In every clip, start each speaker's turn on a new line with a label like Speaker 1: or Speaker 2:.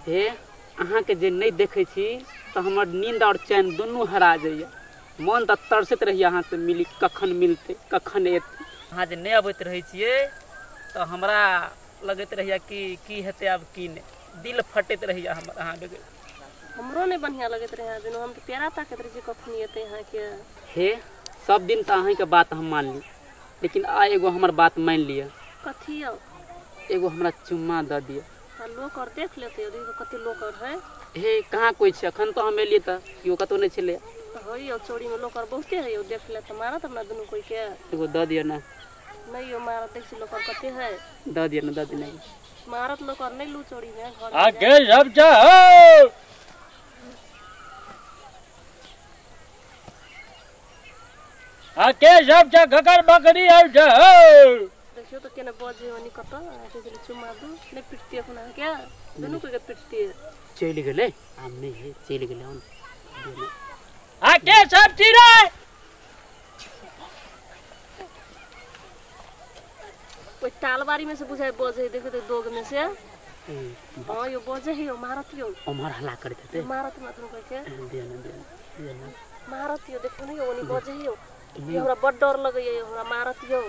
Speaker 1: हे अहाँ के जे नहीं देखे छी तो हमर नींद और चैन दोनों हरा जाइए। मन तो तरसत रही अहाँ से मिली कखन मिलते कखन एते। अहाँ जे नहीं अबैत रहे छिए तो हमरा लगत रहिया कि हेते अब की नहीं दिल फटत रहिया हमर अहाँ बगैर।
Speaker 2: हमरो नहीं बढ़िया लगत रहे बिनु हम तो प्यारा ताकत रही कखनी एते यहाँ के।
Speaker 1: हे सब दिन तो अहाँ के बात हम मान ली लेकिन आ एगो हमर बात मान लिया।
Speaker 2: कथी
Speaker 1: एगो हमरा चुम्मा द दिया।
Speaker 2: लोग और देख लेते कते लोग और है।
Speaker 1: हे कहाँ कोई छे अखन तो हम एलिए त कियो कतो नहीं छले।
Speaker 2: होई चोरी में लोग और बहुते है देख ले त मारा त ना दुनु कोई के।
Speaker 1: एगो द दिया ना।
Speaker 2: नहीं यो मारा देख से लोग और कते है।
Speaker 1: द दिया ना द देना।
Speaker 2: मारत लोग और नहीं लू चोरी में घर
Speaker 3: आगे सब जाओ। आके सब जा गगर बकरी आ जाओ।
Speaker 2: देखियो तो केने बजे वनी कत आके चले चुम्मा दू नहीं पिटती अपना क्या दोनों को के पिटती है।
Speaker 1: चली गेले हम नहीं है चली गेले हम।
Speaker 3: आके सब चिरे
Speaker 2: कोई तालवारी में से बुझाए बजे देखो तो दोग में से। हां यो बजे है यो मारत यो
Speaker 1: अमर हल्ला कर देते
Speaker 2: मारत मत को के
Speaker 1: देना
Speaker 2: मारत यो देखो नहीं ओनी बजे है यो हमरा बड़ डर लगे यो हमरा मारत यो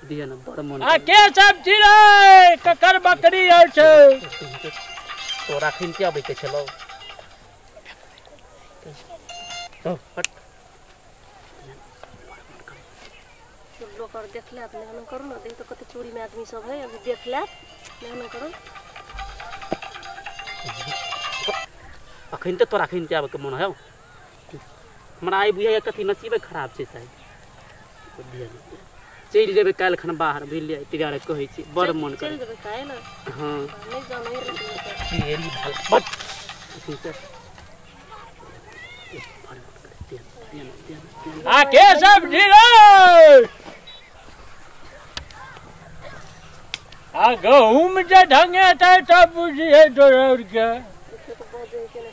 Speaker 1: दिया ना बड़ मन।
Speaker 3: आके सब चिरे ककर बकरी आ छे
Speaker 1: तो राखिन के आबै के छलो तो हट
Speaker 2: लोग और देख ले अपने हम करो ना देख तो कते चोरी में आदमी सब है अभी देख ले मेहनत करो।
Speaker 1: अखन तो तोरा अखन के आबै के मन है हमरा आई बुझाय कथी नसीबे खराब छै शायद। चल जेबे काल खन बाहर भेलिए तिगारे कहै छी बड़ मन कर।
Speaker 2: चल जेबे काहे ना।
Speaker 1: हां
Speaker 2: नहीं जानो ये
Speaker 1: तेरी भाल बट ठीक है
Speaker 3: आके सब चिरे आ गहूम जे ढंगे त सब बुझिए तोर के
Speaker 2: तो बजे के ना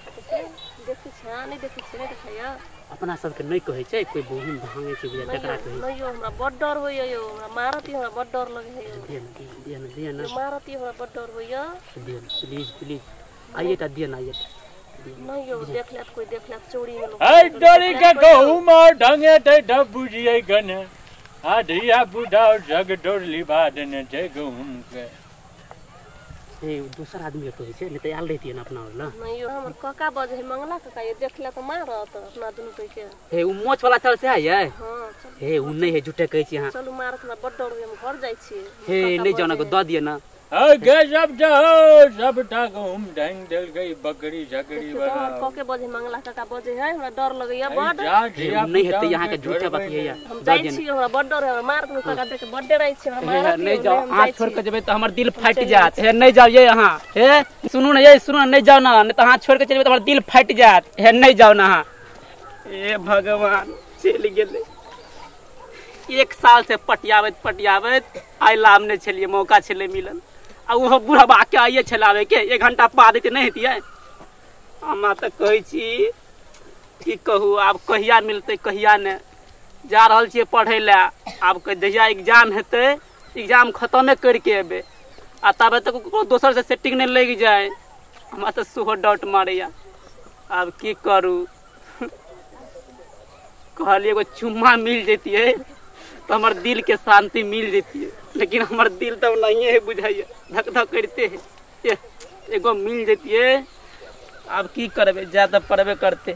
Speaker 2: देखि छा नहीं देखि छे नहीं देखैया
Speaker 1: अपना सब के नहीं कहै छै कोई बोहिन भांगे छै बुझा तकरा कहै
Speaker 2: नहीं यो हमरा बड़ डर होय यो हमरा मारती हमरा बड़ डर लगे है।
Speaker 1: दिया ना
Speaker 2: मारती हमरा बड़ डर होय
Speaker 1: दिया प्लीज प्लीज आइए ता दिया ना आइए
Speaker 2: नहीं यो देख ले कोई देख ले चोरी में लोग
Speaker 3: आई डरी के गहूम ढंगे त सब बुझिए गने आ धिया बुढ़ा जग डोरली बादने जे गहूम के
Speaker 1: ए दूसरा आदमी कहै छै नहीं त आल रहती ना अपना वाला।
Speaker 2: नहीं यो हमर काका बजे है मंगला काका ये देख ले तो मारत अपना दुनु कोई के।
Speaker 1: हे उ मोच वाला चल से है
Speaker 2: हां चल
Speaker 1: हे उ नहीं है झूठे कहै छी हां
Speaker 2: चलू मारत हमरा बड़ डर होय हम घर जाय छी।
Speaker 1: हे नहीं जाना को द दिया ना
Speaker 3: आगे सब जाओ सब ता गहूम ढंग देल गई बकरी झकड़ी वाला
Speaker 2: काके बजे मंगला काका बजे है हमरा डर लगैया बड़
Speaker 1: नहीं हेते यहाँ के झूठे बतियैया
Speaker 2: हम जाय छी हमरा बड़ डर है मारत में काका देख बड़ डराई छी हमरा मारत
Speaker 1: नहीं जाओ हाथ छोड़ के जेबे तो हमर दिल फट जात। हे नहीं जाओ ये यहाँ हे सुनू ना ये सुनो नहीं जाओ ना नहीं तो हाथ छोड़ के चलबे तो हमर दिल फट जात। हे नहीं जाओ ना हे भगवान चल गेले 1 साल से पटियावत आई लाभ नहीं छलिए मौका छले मिलल आ वो बुढ़वा के आइए छलावे के 1 घंटा पा देते नहीं हेतिए। हमरा तो कहै छी की कहू आब कहिया मिलते कहिया ने जा रहल छिए पढ़े ला आब जहिया एग्जाम हेते एग्जाम खत्मे करके एबे आ तब तक को दोसर से सेटिंग नहीं लग जाए हमरा तो सुहो डाउट मारैया आब की करू। कहलिए एगो चुम्मा मिल जैतिए तो हमर दिल के शांति मिल जैतिए लेकिन हमर दिल तो नहीं है बुझाइए धक धक करते है एगो मिल जैतिए। अब की करबे ज्यादा पढ़बे करते।